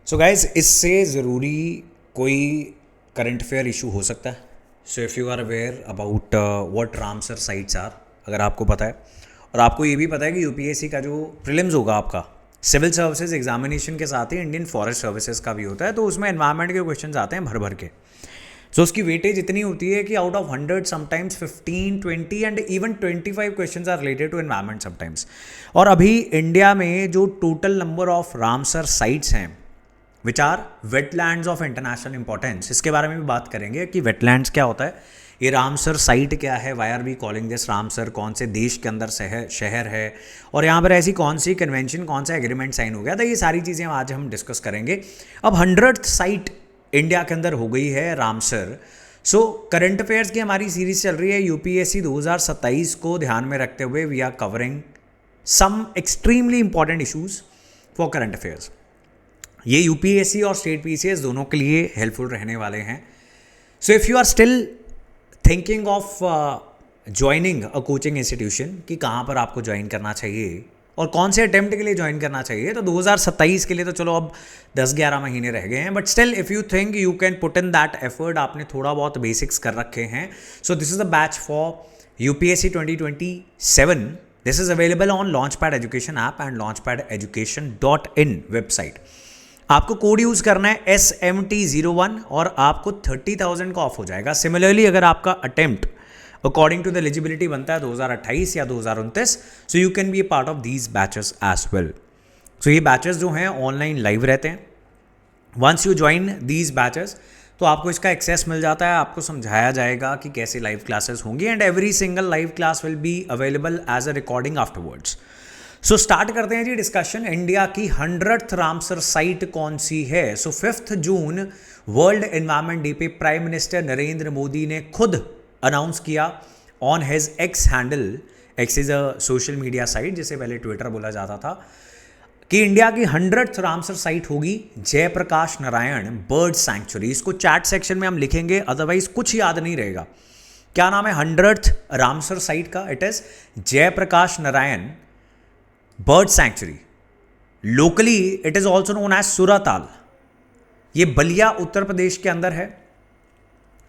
So guys इससे ज़रूरी कोई करंट अफेयर इशू हो सकता है. So if you are aware about what Ramsar sites are, अगर आपको पता है और आपको ये भी पता है कि यूपीएससी का जो प्रीलिम्स होगा आपका सिविल सर्विसेज एग्जामिनेशन के साथ ही इंडियन फॉरेस्ट सर्विसेज का भी होता है, तो उसमें एनवायरनमेंट के क्वेश्चन आते हैं भर भर के. सो उसकी वेटेज इतनी होती है कि out of 100 sometimes 15, 20 and even 25 questions are related to environment sometimes. और अभी इंडिया में जो total number of Ramsar sites हैं which are wetlands of international importance, इसके बारे में भी बात करेंगे कि वेटलैंड्स क्या होता है, ये रामसर साइट क्या है, why are we calling this Ramsar, कौन से देश के अंदर शहर है और यहाँ पर ऐसी कौन सी कन्वेंशन, कौन सा एग्रीमेंट साइन हो गया था. ये सारी चीज़ें आज हम डिस्कस करेंगे. अब 100th साइट इंडिया के अंदर हो गई है रामसर. सो करंट अफेयर्स की हमारी सीरीज चल रही है यूपीएससी 2027 को ध्यान में रखते हुए. We are covering some extremely important issues for current affairs. ये यूपीएससी और स्टेट पीसीएस दोनों के लिए हेल्पफुल रहने वाले हैं. So if you are still thinking of joining a coaching institution कि कहाँ पर आपको ज्वाइन करना चाहिए और कौन से अटेम्प्ट के लिए ज्वाइन करना चाहिए, तो 2027 के लिए तो चलो अब 10-11 महीने रह गए हैं. But still if you think you can put in that effort, आपने थोड़ा बहुत बेसिक्स कर रखे हैं, so this is the batch for UPSC 2027. This is available on launchpad education app and launchpadeducation.in website. आपको कोड यूज़ करना है SMT01 और आपको 30,000 का ऑफ हो जाएगा. सिमिलरली अगर आपका attempt according to the eligibility बनता है 2028 या 2029, so you can be a part of these batches as well. So ये बैचेस जो हैं ऑनलाइन लाइव रहते हैं. Once you join these batches तो आपको इसका एक्सेस मिल जाता है, आपको समझाया जाएगा कि कैसे लाइव क्लासेस होंगी and every single live class will be available as a recording afterwards. So start करते हैं जी डिस्कशन. इंडिया की 100th रामसर साइट कौन सी है? सो 5 जून वर्ल्ड एनवायरनमेंट डे पे प्राइम मिनिस्टर नरेंद्र मोदी ने खुद अनाउंस किया on his ex handle. X is a social media site जिसे पहले ट्विटर बोला जाता था, कि इंडिया की 100th रामसर साइट होगी जयप्रकाश नारायण बर्ड सैंक्चुरी. इसको चैट सेक्शन में हम लिखेंगे, अदरवाइज कुछ याद नहीं रहेगा. क्या नाम है 100th रामसर साइट का? It is Jayaprakash Narayan bird sanctuary. Locally it is also known as Suratal. ये बलिया उत्तर प्रदेश के अंदर है.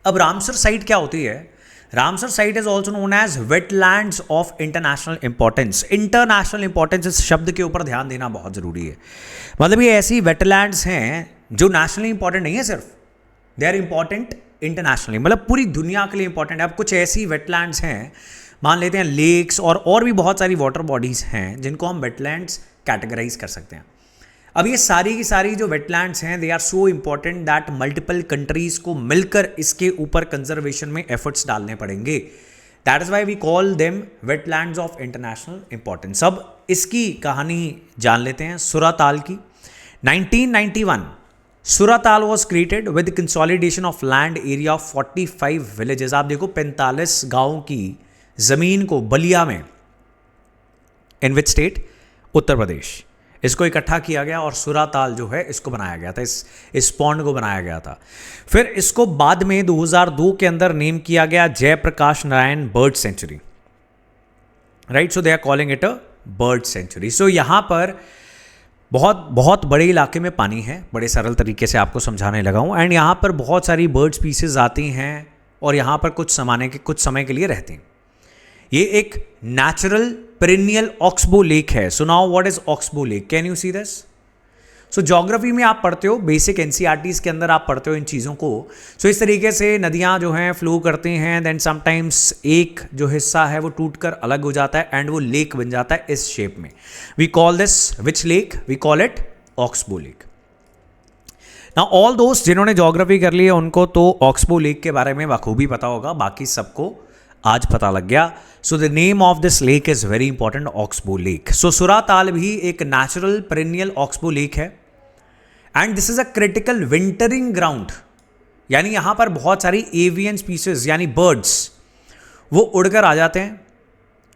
अब रामसर साइट क्या होती है? Ramsar site is also known as wetlands of international importance. International importance इस शब्द के ऊपर ध्यान देना बहुत जरूरी है. मतलब ये ऐसी वेटलैंड्स हैं जो नेशनली इंपॉर्टेंट नहीं है सिर्फ, दे आर इंपॉर्टेंट इंटरनेशनली, मतलब पूरी दुनिया के लिए इंपॉर्टेंट है. अब कुछ ऐसी वेटलैंड्स हैं, मान लेते हैं लेक्स और भी बहुत सारी वाटर बॉडीज़ हैं जिनको हम वेटलैंड्स कैटेगराइज कर सकते हैं. अब ये सारी की सारी जो वेटलैंड्स हैं they are so important that multiple countries को मिलकर इसके ऊपर कंजर्वेशन में एफर्ट्स डालने पड़ेंगे. That is why we call them wetlands of international importance. अब इसकी कहानी जान लेते हैं सुराताल की. 1991 Suratal was created with consolidation of land area of 45 villages. आप देखो 45 गाँव की ज़मीन को बलिया में, इन विच स्टेट? उत्तर प्रदेश. इसको इकट्ठा किया गया और सुराताल जो है इसको बनाया गया था, इस पॉन्ड को बनाया गया था. फिर इसको बाद में 2002 के अंदर नेम किया गया Jayaprakash Narayan bird sanctuary. Right, so they are calling it a bird sanctuary. So यहाँ पर बहुत बहुत बड़े इलाके में पानी है, बड़े सरल तरीके से आपको समझाने लगा हूँ. एंड यहाँ पर बहुत सारी बर्ड स्पीसीज आती हैं और यहाँ पर कुछ समय के लिए रहती हैं. ये एक नेचुरल पेरिनियल ऑक्सबो लेक है. So now what is oxbow lake? Can you see this? So geography में आप पढ़ते हो, बेसिक एनसीईआरटीज़ के अंदर आप पढ़ते हो इन चीज़ों को. सो इस तरीके से नदियाँ जो हैं फ्लो करती हैं, देन समटाइम्स एक जो हिस्सा है वो टूटकर अलग हो जाता है एंड वो लेक बन जाता है इस शेप में. We call this which lake? We call it oxbow lake. Now all दोस्त जिन्होंने ज्योग्राफी कर ली है उनको तो ऑक्सबो लेक के बारे में बखूबी पता होगा, बाकी सबको आज पता लग गया. So the name of this lake is very important, oxbow lake. So Suratal भी एक नेचुरल पेरिनियल ऑक्सबो लेक है and this is a critical wintering ground. यानी यहां पर बहुत सारी एवियन स्पीसीज यानी बर्ड्स वो उड़कर आ जाते हैं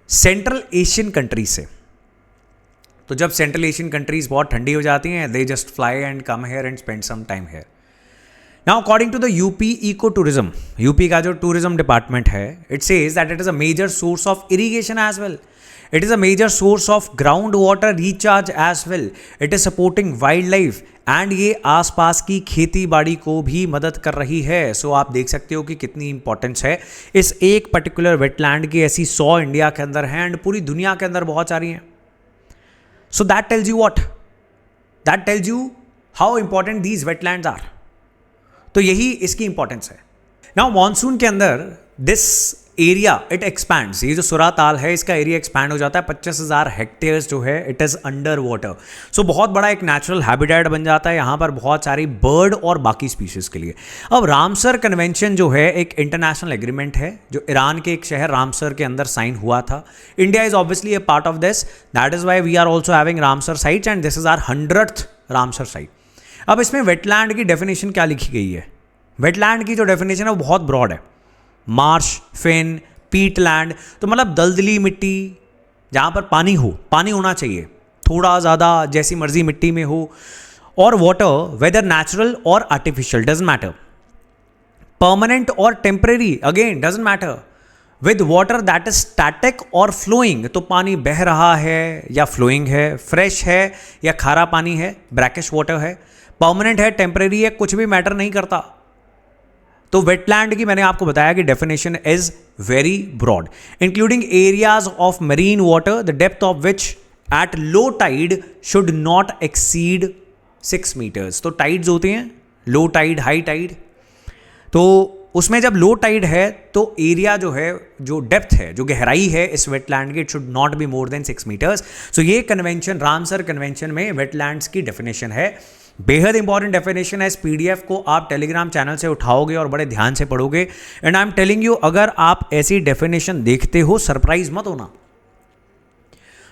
सेंट्रल एशियन कंट्री से. तो जब सेंट्रल एशियन कंट्रीज बहुत ठंडी हो जाती हैं, they just fly and come here and spend some time here. Now, according to the UP Eco Tourism, UP का जो टूरिज्म डिपार्टमेंट है, it says that it is a major source of irrigation as well. It is a major source of groundwater recharge as well. It is supporting wildlife and ये आसपास की खेती बाड़ी को भी मदद कर रही है. सो आप देख सकते हो कि कितनी इंपॉर्टेंस है इस एक पर्टिकुलर वेटलैंड की. ऐसी 100 इंडिया के अंदर हैं एंड पूरी दुनिया के अंदर बहुत सारी हैं. So that tells you what? That tells you how important these wetlands are. तो यही इसकी इंपॉर्टेंस है. नाउ मॉनसून के अंदर दिस एरिया इट एक्सपैंड्स. ये जो सुरा ताल है इसका एरिया एक्सपैंड हो जाता है. 25,000 हेक्टेयर्स जो है इट इज़ अंडर वाटर. सो बहुत बड़ा एक नेचुरल हैबिटेट बन जाता है यहाँ पर बहुत सारी बर्ड और बाकी स्पीशीज़ के लिए. अब रामसर कन्वेंशन जो है एक इंटरनेशनल एग्रीमेंट है जो ईरान के एक शहर रामसर के अंदर साइन हुआ था. India is obviously a part of this. That is why we are also having Ramsar sites and this is our 100th Ramsar site. अब इसमें वेटलैंड की डेफिनेशन क्या लिखी गई है? वेटलैंड की जो डेफिनेशन है वो बहुत ब्रॉड है. मार्श, फेन, पीटलैंड, तो मतलब दलदली मिट्टी जहाँ पर पानी हो, पानी होना चाहिए थोड़ा ज़्यादा, जैसी मर्जी मिट्टी में हो. और वाटर वेदर नेचुरल और आर्टिफिशियल डजंट मैटर. परमानेंट और temporary again doesn't matter. With water that is static और फ्लोइंग, तो पानी बह रहा है या फ्लोइंग है, फ्रेश है या खारा पानी है, ब्रैकिश वाटर है, परमानेंट है, टेम्परेरी है, कुछ भी मैटर नहीं करता. तो वेटलैंड की मैंने आपको बताया कि definition is very broad, including areas of marine water the depth of which at low tide should not exceed 6 metres. तो टाइड्स होते हैं लो टाइड, हाई टाइड. तो उसमें जब लो टाइड है तो एरिया जो है, जो डेप्थ है, जो गहराई है इस वेटलैंड की, it should not be more than 6 metres. So ये कन्वेंशन, रामसर कन्वेंशन में वेटलैंड्स की डेफिनेशन है. बेहद इंपॉर्टेंट डेफिनेशन है. इस पीडीएफ को आप टेलीग्राम चैनल से उठाओगे और बड़े ध्यान से पढ़ोगे. And I am telling you, अगर आप ऐसी डेफिनेशन देखते हो सरप्राइज मत होना.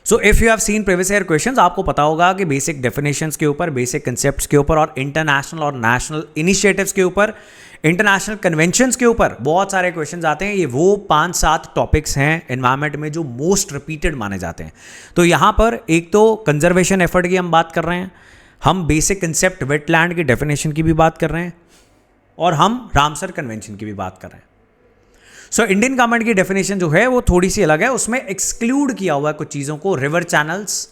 So if you have seen previous year questions, आपको पता होगा कि बेसिक डेफिनेशंस के ऊपर, बेसिक कंसेप्ट्स के ऊपर और इंटरनेशनल और नेशनल इनिशिएटिव्स के ऊपर, इंटरनेशनल कन्वेंशंस के ऊपर बहुत सारे क्वेश्चंस आते हैं. ये वो 5-7 टॉपिक्स हैं एनवायरमेंट में जो मोस्ट रिपीटेड माने जाते हैं. तो यहाँ पर एक तो कंजर्वेशन एफर्ट की हम बात कर रहे हैं, हम बेसिक कंसेप्ट वेटलैंड की डेफिनेशन की भी बात कर रहे हैं और हम रामसर कन्वेंशन की भी बात कर रहे हैं. सो इंडियन गवर्नमेंट की डेफिनेशन जो है वो थोड़ी सी अलग है. उसमें एक्सक्लूड किया हुआ है कुछ चीज़ों को, river channels,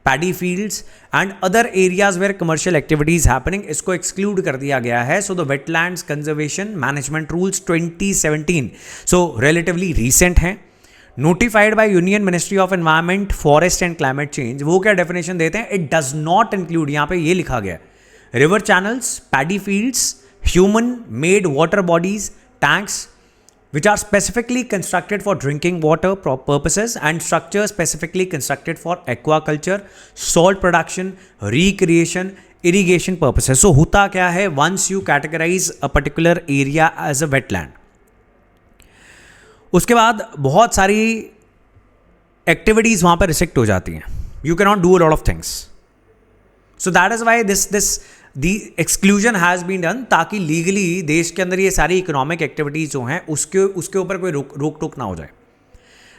paddy fields and other areas where commercial activities happening, इसको एक्सक्लूड कर दिया गया है. So the wetlands conservation management rules 2017, so relatively recent हैं, notified by union ministry of environment, forest and climate change. वो क्या definition देते हैं? इट डज नॉट इंक्लूड, यहाँ पे ये लिखा गया, river channels, paddy fields, human made water bodies, tanks which are specifically constructed for drinking water purposes and structures specifically constructed for aquaculture, salt production, recreation, irrigation purposes. So होता क्या है, once you categorize a particular area as a wetland, उसके बाद बहुत सारी activities वहां पर restrict हो जाती हैं. You cannot do a lot of things. So that is why this the exclusion has been done, ताकि लीगली देश के अंदर ये सारी इकोनॉमिक एक्टिविटीज़ जो हैं उसके ऊपर कोई रोक टोक ना हो जाए.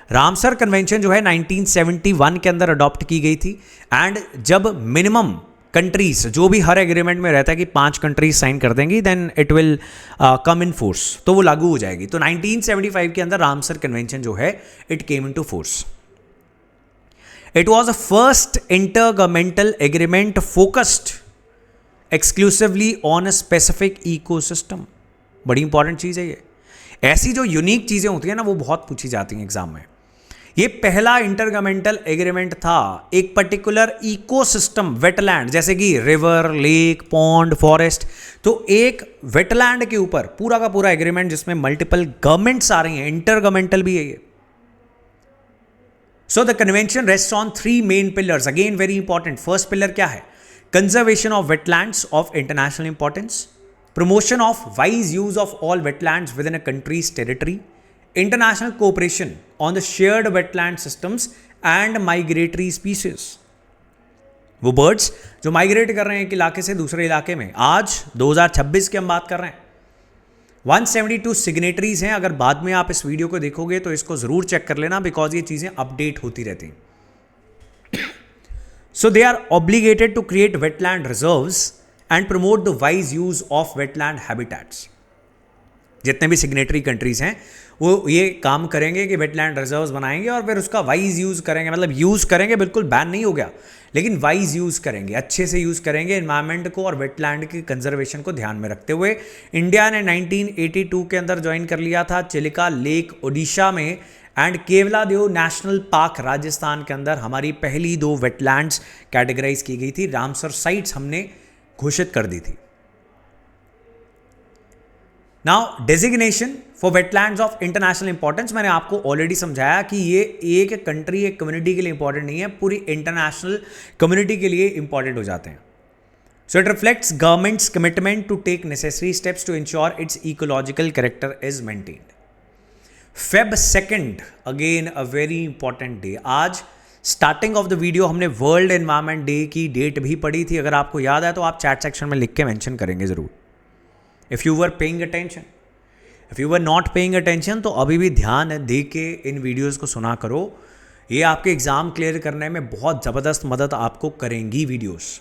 रामसर कन्वेंशन जो है 1971 के अंदर अडॉप्ट की गई थी. एंड जब मिनिमम कंट्रीज, जो भी हर एग्रीमेंट में रहता है कि 5 कंट्रीज साइन कर देंगी, then it will come in force, तो वो लागू हो जाएगी. तो 1975 के अंदर रामसर कन्वेंशन जो है it came in to force. It was a first intergovernmental agreement focused exclusively on a specific ecosystem. बड़ी इंपॉर्टेंट चीज़ है ये. ऐसी जो यूनिक चीज़ें होती हैं ना, वो बहुत पूछी जाती हैं एग्जाम में. ये पहला इंटरगवर्नमेंटल एग्रीमेंट था एक पर्टिकुलर इकोसिस्टम, वेटलैंड, जैसे कि रिवर, लेक, पॉन्ड, फॉरेस्ट. तो एक वेटलैंड के ऊपर पूरा का पूरा एग्रीमेंट जिसमें मल्टीपल गवर्नमेंट्स आ रही हैं, इंटरगवर्नमेंटल भी है ये. So the convention rest on 3 main pillars. Again very important. First pillar क्या है? Conservation of wetlands of international importance, promotion of wise use of all wetlands within a country's territory, international cooperation on the shared wetland systems and migratory species. वो birds जो migrate कर रहे हैं एक इलाके से दूसरे इलाके में. आज 2026 की हम बात कर रहे हैं. 172 सिग्नेटरीज हैं. अगर बाद में आप इस वीडियो को देखोगे तो इसको जरूर चेक कर लेना, बिकॉज ये चीजें अपडेट होती रहती हैं. So they are obligated to create wetland reserves and promote the wise use of wetland habitats. जितने भी सिग्नेटरी कंट्रीज हैं वो ये काम करेंगे कि वेटलैंड रिजर्व्स बनाएंगे और फिर उसका वाइज यूज़ करेंगे, मतलब यूज़ करेंगे, बिल्कुल बैन नहीं हो गया, लेकिन वाइज यूज़ करेंगे, अच्छे से यूज़ करेंगे एनवायरनमेंट को और वेटलैंड की कंजर्वेशन को ध्यान में रखते हुए। इंडिया ने 1982 के अंदर ज्वाइन कर लिया था चिलिका लेक ओडिशा में and Keoladeo national park Rajasthan के अंदर हमारी पहली 2 वेटलैंड्स कैटेगराइज की गई थी, रामसर साइट्स हमने घोषित कर दी थी। Now designation for wetlands of international importance, मैंने आपको ऑलरेडी समझाया कि ये एक कंट्री एक कम्युनिटी के लिए इंपॉर्टेंट नहीं है, पूरी इंटरनेशनल कम्युनिटी के लिए इंपॉर्टेंट हो जाते हैं। So it reflects government's commitment to take necessary steps to ensure its ecological character is maintained. Feb 2 again a very important day. आज स्टार्टिंग ऑफ द वीडियो हमने वर्ल्ड एनवायरनमेंट डे की date भी पढ़ी थी, अगर आपको याद है तो आप चैट सेक्शन में लिख के मेंशन करेंगे ज़रूर। If you were paying attention, if you were not paying attention तो अभी भी ध्यान दे के इन वीडियोज़ को सुना करो, ये आपके एग्ज़ाम क्लियर करने में बहुत ज़बरदस्त मदद आपको करेंगी वीडियोज़।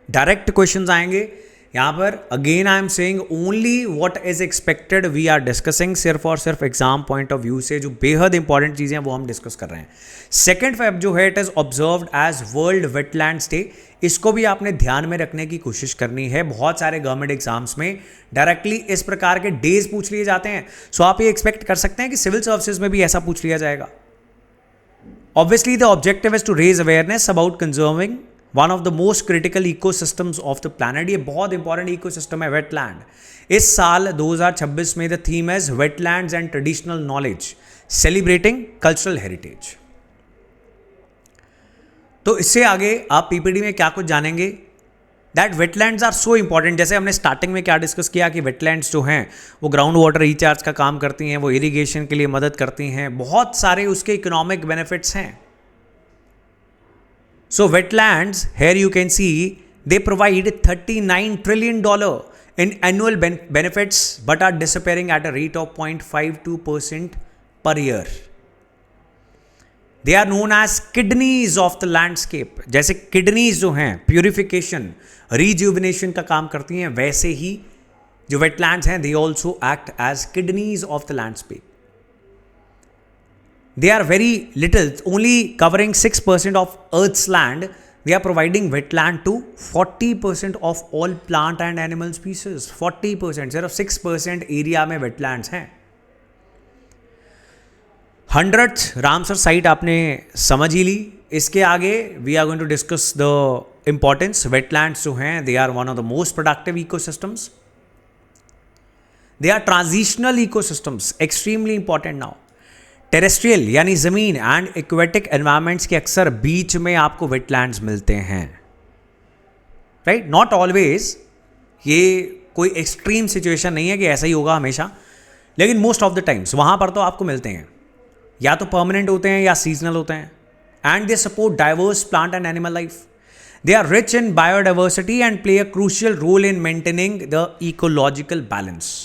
डायरेक्ट क्वेश्चंस आएंगे यहाँ पर। Again I am saying only what is expected we are discussing, सिर्फ और सिर्फ एग्जाम पॉइंट ऑफ व्यू से जो बेहद इंपॉर्टेंट चीज़ें हैं वो हम डिस्कस कर रहे हैं। 2 Feb जो है it is observed as world wetlands day, इसको भी आपने ध्यान में रखने की कोशिश करनी है। बहुत सारे गवर्नमेंट एग्जाम्स में डायरेक्टली इस प्रकार के डेज पूछ लिए जाते हैं, सो आप ये एक्सपेक्ट कर सकते हैं कि सिविल सर्विसेज में भी ऐसा पूछ लिया जाएगा। Obviously the objective is to raise awareness about conserving one of the most critical ecosystems of the planet. ये बहुत इंपॉर्टेंट इकोसिस्टम है वेटलैंड। इस साल 2026 में the theme is wetlands and traditional knowledge celebrating cultural heritage. तो इससे आगे आप पीपीटी में क्या कुछ जानेंगे, that wetlands are so important. जैसे हमने स्टार्टिंग में क्या डिस्कस किया कि वेटलैंड्स जो हैं वो ग्राउंड वाटर रिचार्ज का काम करती हैं, वो इरिगेशन के लिए मदद करती हैं, बहुत सारे उसके इकोनॉमिक बेनिफिट्स हैं। So wetlands, here you can see they provide $39 trillion in annual benefits but are disappearing at a rate of 0.52% per year. They are known as kidneys of the landscape. जैसे kidneys जो हैं purification, rejuvenation का काम करती हैं, वैसे ही जो wetlands हैं they also act as kidneys of the landscape. They are very little, only covering 6% of Earth's land. They are providing wetland to 40% of all plant and animal species. 40%, सिर्फ 6% area में wetlands हैं। 100th Ramsar site आपने समझ ही ली। इसके आगे we are going to discuss the importance. Wetlands जो हैं they are one of the most productive ecosystems. They are transitional ecosystems, extremely important now. Terrestrial यानी ज़मीन एंड एक्वेटिक एनवायरमेंट्स के अक्सर बीच में आपको वेटलैंड्स मिलते हैं, राइट? नॉट ऑलवेज, ये कोई एक्सट्रीम सिचुएशन नहीं है कि ऐसा ही होगा हमेशा, लेकिन मोस्ट ऑफ द टाइम्स वहाँ पर तो आपको मिलते हैं, या तो परमानेंट होते हैं या सीजनल होते हैं। And they support diverse plant and animal life. They are rich in biodiversity and play a crucial role in maintaining the ecological balance.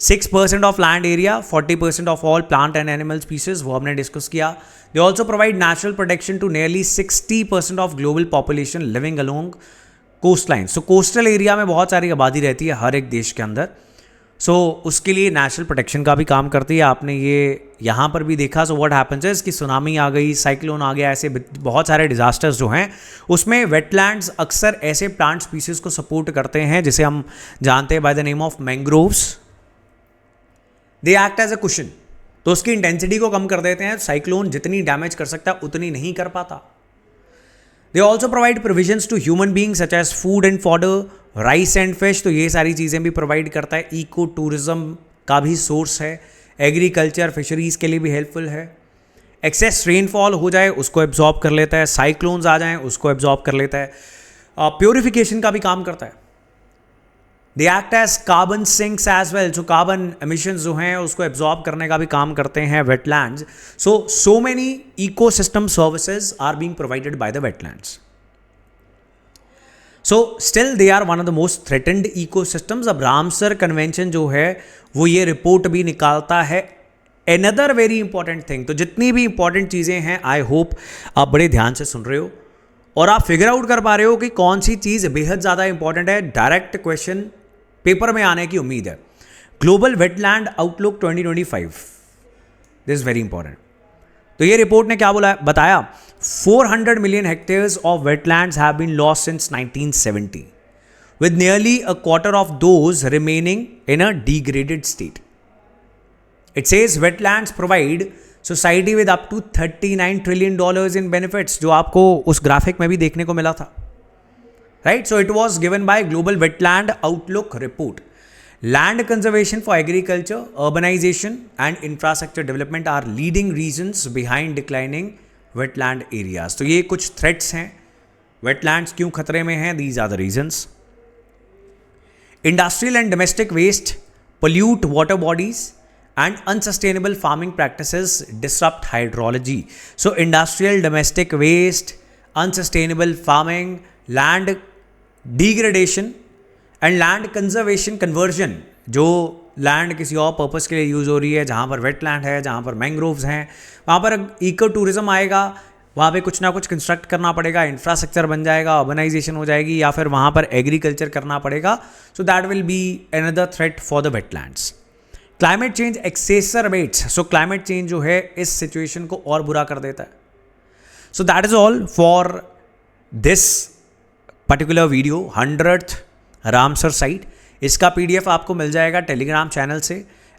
6% of land area, 40% of all plant and animal species, वो हमने discuss किया। They also provide natural protection to nearly 60% of global population living along coast line. So coastal area में बहुत सारी आबादी रहती है हर एक देश के अंदर, सो उसके लिए नेचुरल प्रोटेक्शन का भी काम करती है। आपने ये यहाँ पर भी देखा। सो व्हाट हैपेंस इज कि सुनामी आ गई, साइक्लोन आ गया, ऐसे बहुत सारे डिजास्टर्स जो हैं उसमें वेटलैंड्स अक्सर ऐसे प्लांट स्पीसीज को सपोर्ट करते हैं जिसे हम जानते हैं by the name of mangroves. They act as a cushion, तो उसकी इंटेंसिटी को कम कर देते हैं। साइक्लोन जितनी डैमेज कर सकता है उतनी नहीं कर पाता। They also provide provisions to human beings such as food and fodder, rice and fish, तो ये सारी चीज़ें भी प्रोवाइड करता है। इको टूरिज्म का भी सोर्स है, एग्रीकल्चर फिशरीज के लिए भी हेल्पफुल है। एक्सेस रेनफॉल हो जाए उसको एब्जॉर्ब कर लेता है, साइक्लोन्स आ जाएं उसको एब्जॉर्ब कर लेता है। प्योरिफिकेशन का भी काम करता है। They act as carbon sinks as well, जो कार्बन एमिशंस जो हैं उसको एब्जॉर्ब करने का भी काम करते हैं wetlands. So many ecosystem services are being provided by the wetlands. So still they are one of the most threatened ecosystems. अब रामसर कन्वेंशन जो है वो ये रिपोर्ट भी निकालता है। एनदर वेरी इंपॉर्टेंट थिंग, तो जितनी भी इंपॉर्टेंट चीज़ें हैं आई होप आप बड़े ध्यान से सुन रहे हो और आप फिगर आउट कर पा रहे हो कि कौन सी चीज़ बेहद ज़्यादा इंपॉर्टेंट है। डायरेक्ट क्वेश्चन पेपर में आने की उम्मीद है। Global wetland outlook 2025, this is very important. तो ये रिपोर्ट ने क्या बताया, 400 million hectares of wetlands have been lost since 1970, with nearly a quarter of those remaining in a degraded state. It says wetlands provide society with up to $39 trillion in benefits, जो आपको उस graphic में भी देखने को मिला था, right? So it was given by Global Wetland Outlook report. Land conservation for agriculture, urbanization and infrastructure development are leading reasons behind declining wetland areas. तो ये कुछ threats हैं, wetlands क्यों खतरे में हैं, these are the reasons. Industrial and domestic waste pollute water bodies and unsustainable farming practices disrupt hydrology. So industrial, domestic waste, unsustainable farming, land degradation and land conservation conversion, जो land किसी और purpose के लिए use हो रही है, जहाँ पर वेटलैंड है, जहाँ पर मैंग्रोव्स हैं, वहाँ पर इको टूरिज्म आएगा, वहाँ पे कुछ ना कुछ कंस्ट्रक्ट करना पड़ेगा, इंफ्रास्ट्रक्चर बन जाएगा, अर्बनाइजेशन हो जाएगी, या फिर वहाँ पर एग्रीकल्चर करना पड़ेगा. So that will be another threat for the wetlands. Climate change exacerbates, so climate change जो है इस सिचुएशन को और बुरा कर देता है. So that is all for this particular video, 100th Ramsar site. इसका PDF आपको मिल जाएगा टेलीग्राम चैनल से.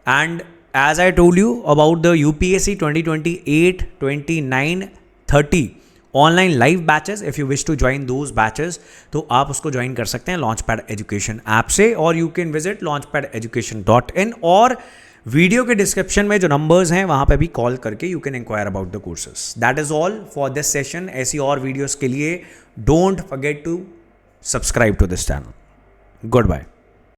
And as I told you about the UPSC 2028, 29, 30 online live batches, if you wish to join those batches तो आप उसको join कर सकते हैं लॉन्चपैड एजुकेशन ऐप से, और यू कैन विजिट launchpadeducation.in, और वीडियो के डिस्क्रिप्शन में जो नंबर्स हैं वहाँ पे भी कॉल करके you can enquire about the courses. That is all for this session. ऐसी और वीडियोज़ के लिए don't forget to subscribe to this channel. Good bye.